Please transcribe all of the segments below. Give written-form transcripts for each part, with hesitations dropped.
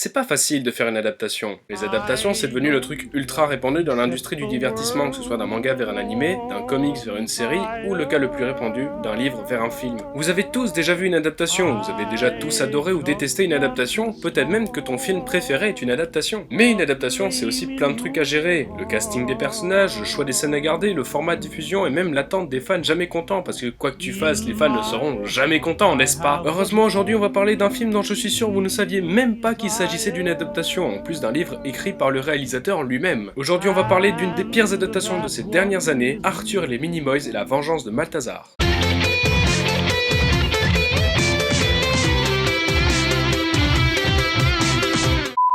C'est pas facile de faire une adaptation. Les adaptations, c'est devenu le truc ultra répandu dans l'industrie du divertissement, que ce soit d'un manga vers un animé, d'un comics vers une série, ou le cas le plus répandu, d'un livre vers un film. Vous avez tous déjà vu une adaptation, vous avez déjà tous adoré ou détesté une adaptation, peut-être même que ton film préféré est une adaptation. Mais une adaptation, c'est aussi plein de trucs à gérer. Le casting des personnages, le choix des scènes à garder, le format de diffusion et même l'attente des fans jamais contents, parce que quoi que tu fasses, les fans ne seront jamais contents, n'est-ce pas? Heureusement, aujourd'hui, on va parler d'un film dont je suis sûr vous ne saviez même pas qu'il s'agissait d'une adaptation, en plus d'un livre écrit par le réalisateur lui-même. Aujourd'hui, on va parler d'une des pires adaptations de ces dernières années, Arthur et les Minimoys et la vengeance de Malthazar.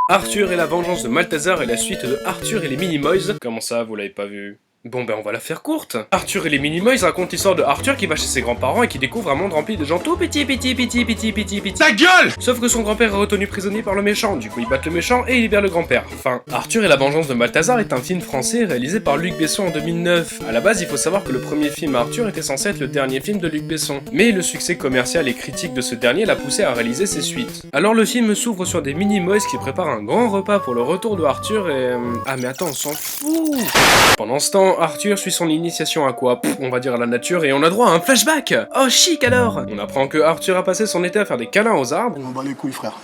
Arthur et la vengeance de Malthazar est la suite de Arthur et les Minimoys. Comment ça, vous l'avez pas vu? Bon ben on va la faire courte. Arthur et les Minimoys racontent l'histoire de Arthur qui va chez ses grands-parents et qui découvre un monde rempli de gens tout petits. Ta gueule! Sauf que son grand-père est retenu prisonnier par le méchant, du coup ils battent le méchant et ils libèrent le grand-père. Enfin, Arthur et la vengeance de Malthazar est un film français réalisé par Luc Besson en 2009. À la base, il faut savoir que le premier film Arthur était censé être le dernier film de Luc Besson. Mais le succès commercial et critique de ce dernier l'a poussé à réaliser ses suites. Alors le film s'ouvre sur des Minimoys qui préparent un grand repas pour le retour de Arthur et... Ah mais attends, on s'en fout! Pendant ce temps, Arthur suit son initiation à quoi? On va dire à la nature et on a droit à un flashback! Oh chic alors! On apprend que Arthur a passé son été à faire des câlins aux arbres. On bat les couilles, frère.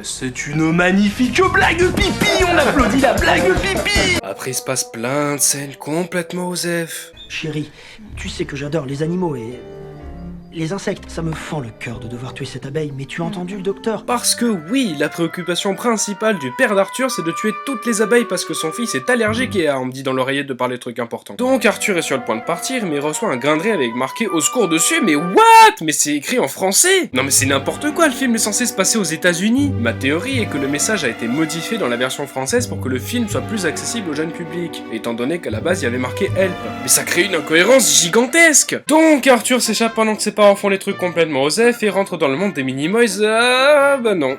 C'est une magnifique blague pipi! On applaudit la blague pipi! Après il se passe plein de scènes complètement osef. Chérie, tu sais que j'adore les animaux et... les insectes. Ça me fend le cœur de devoir tuer cette abeille, mais tu as entendu le docteur? Parce que oui, la préoccupation principale du père d'Arthur, c'est de tuer toutes les abeilles parce que son fils est allergique et on me dit dans l'oreillette de parler de trucs importants. Donc Arthur est sur le point de partir, mais il reçoit un grain de riz avec marqué au secours dessus, mais what? Mais c'est écrit en français! Non mais c'est n'importe quoi, le film est censé se passer aux États-Unis. Ma théorie est que le message a été modifié dans la version française pour que le film soit plus accessible au jeune public, étant donné qu'à la base il y avait marqué Help. Mais ça crée une incohérence gigantesque! Donc Arthur s'échappe pendant que ses parents font les trucs complètement osef et rentre dans le monde des Minimoys. Bah non.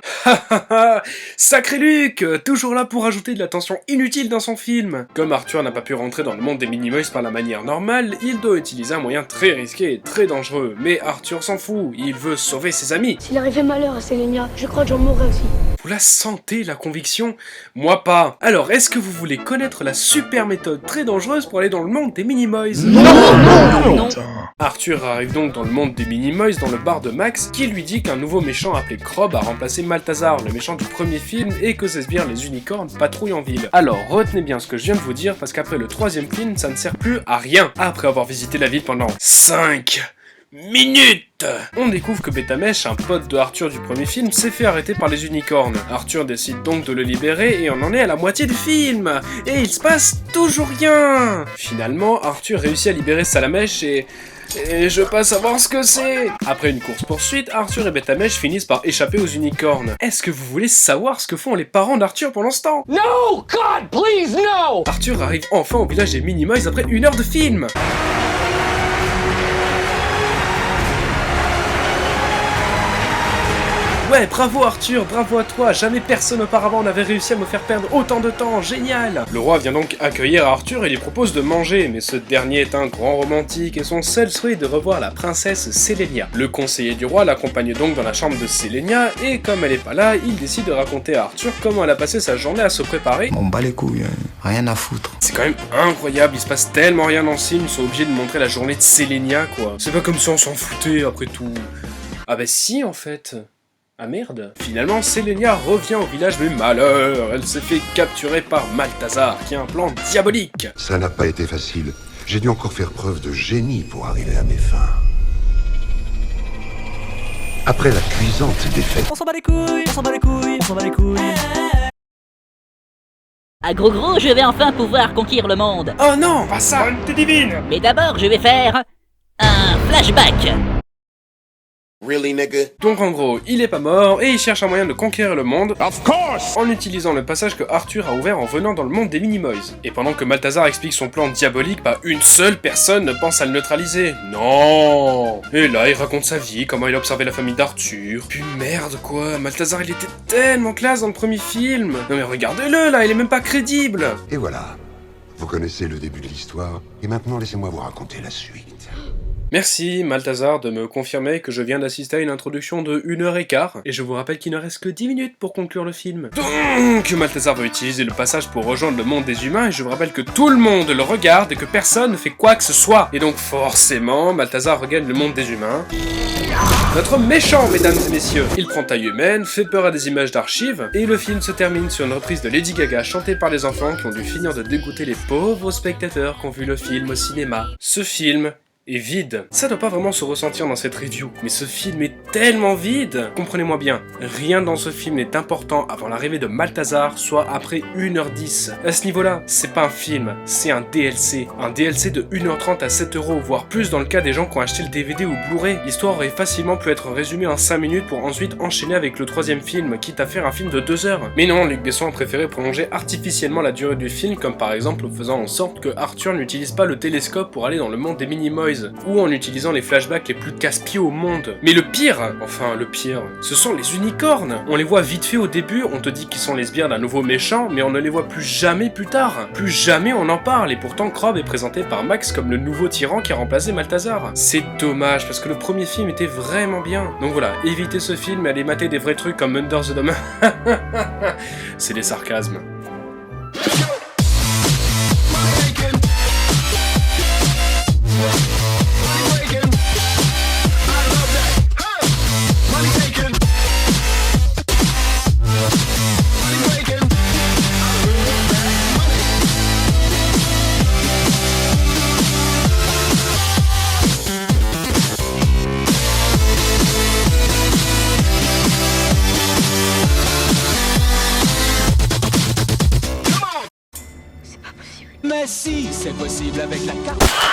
Sacré Luc, toujours là pour ajouter de la tension inutile dans son film. Comme Arthur n'a pas pu rentrer dans le monde des Minimoys par la manière normale, il doit utiliser un moyen très risqué et très dangereux. Mais Arthur s'en fout, il veut sauver ses amis. S'il arrivait malheur à Sélénia, je crois que j'en mourrais aussi. Vous la sentez, la conviction? Moi pas. Alors, est-ce que vous voulez connaître la super méthode très dangereuse pour aller dans le monde des Minimoys? Non. Arthur arrive donc dans le monde des Minimoys dans le bar de Max, qui lui dit qu'un nouveau méchant appelé Krob a remplacé Malthazar, le méchant du premier film, et que ses sbires les unicornes patrouillent en ville. Alors, retenez bien ce que je viens de vous dire, parce qu'après le troisième film, ça ne sert plus à rien, après avoir visité la ville pendant 5 minutes! On découvre que Betamesh, un pote de Arthur du premier film, s'est fait arrêter par les unicornes. Arthur décide donc de le libérer et on en est à la moitié du film! Et il se passe toujours rien! Finalement, Arthur réussit à libérer Salamèche et je veux pas savoir ce que c'est! Après une course-poursuite, Arthur et Betamesh finissent par échapper aux unicornes. Est-ce que vous voulez savoir ce que font les parents d'Arthur pendant ce temps? No! God, please, no! Arthur arrive enfin au village des Minimoys après 1 heure de film! Ouais, bravo Arthur, bravo à toi, jamais personne auparavant n'avait réussi à me faire perdre autant de temps, génial! Le roi vient donc accueillir Arthur et lui propose de manger, mais ce dernier est un grand romantique et son seul souhait est de revoir la princesse Sélénia. Le conseiller du roi l'accompagne donc dans la chambre de Sélénia, et comme elle est pas là, il décide de raconter à Arthur comment elle a passé sa journée à se préparer. On bat les couilles, rien à foutre. C'est quand même incroyable, il se passe tellement rien dans le film, ils sont obligés de montrer la journée de Sélénia, quoi. C'est pas comme si on s'en foutait, après tout. Ah bah si, en fait. Ah merde. Finalement, Sélénia revient au village, mais malheur, elle s'est fait capturer par Malthazar, qui a un plan diabolique. Ça n'a pas été facile. J'ai dû encore faire preuve de génie pour arriver à mes fins. Après la cuisante défaite, On s'en bat les couilles, on s'en bat les couilles, on s'en bat les couilles. À gros, je vais enfin pouvoir conquérir le monde. Oh non, pas ça. T'es divine! Mais d'abord, je vais faire un flashback. Really, nigga? Donc en gros, il est pas mort, et il cherche un moyen de conquérir le monde, Of course! en utilisant le passage que Arthur a ouvert en venant dans le monde des Minimoys. Et pendant que Malthazar explique son plan diabolique, pas une seule personne ne pense à le neutraliser. Non! Et là, il raconte sa vie, comment il a observé la famille d'Arthur. Puis merde quoi, Malthazar il était tellement classe dans le premier film. Non mais regardez-le là, il est même pas crédible. Et voilà. Vous connaissez le début de l'histoire, et maintenant laissez-moi vous raconter la suite. Merci Malthazar de me confirmer que je viens d'assister à une introduction de 1h15, et je vous rappelle qu'il ne reste que 10 minutes pour conclure le film. Donc Malthazar va utiliser le passage pour rejoindre le monde des humains, et je vous rappelle que tout le monde le regarde et que personne ne fait quoi que ce soit. Et donc forcément, Malthazar regagne le monde des humains. Notre méchant, mesdames et messieurs. Il prend taille humaine, fait peur à des images d'archives, et le film se termine sur une reprise de Lady Gaga chantée par les enfants qui ont dû finir de dégoûter les pauvres spectateurs qui ont vu le film au cinéma. Ce film est vide. Ça doit pas vraiment se ressentir dans cette review, mais ce film est tellement vide. Comprenez-moi bien, rien dans ce film n'est important avant l'arrivée de Malthazar, soit après 1h10. À ce niveau-là, c'est pas un film, c'est un DLC. Un DLC de 1h30 à 7€, voire plus dans le cas des gens qui ont acheté le DVD ou Blu-ray. L'histoire aurait facilement pu être résumée en 5 minutes pour ensuite enchaîner avec le troisième film, quitte à faire un film de 2 heures. Mais non, Luc Besson a préféré prolonger artificiellement la durée du film, comme par exemple en faisant en sorte que Arthur n'utilise pas le télescope pour aller dans le monde des Minimoys, ou en utilisant les flashbacks les plus casse-pieds au monde. Mais le pire, ce sont les unicornes. On les voit vite fait au début, on te dit qu'ils sont les sbires d'un nouveau méchant, mais on ne les voit plus jamais plus tard. Plus jamais on en parle, et pourtant Krob est présenté par Max comme le nouveau tyran qui a remplacé Malthazar. C'est dommage, parce que le premier film était vraiment bien. Donc voilà, évitez ce film et allez mater des vrais trucs comme Under the Dome. C'est des sarcasmes. Mais si, c'est possible avec la carte.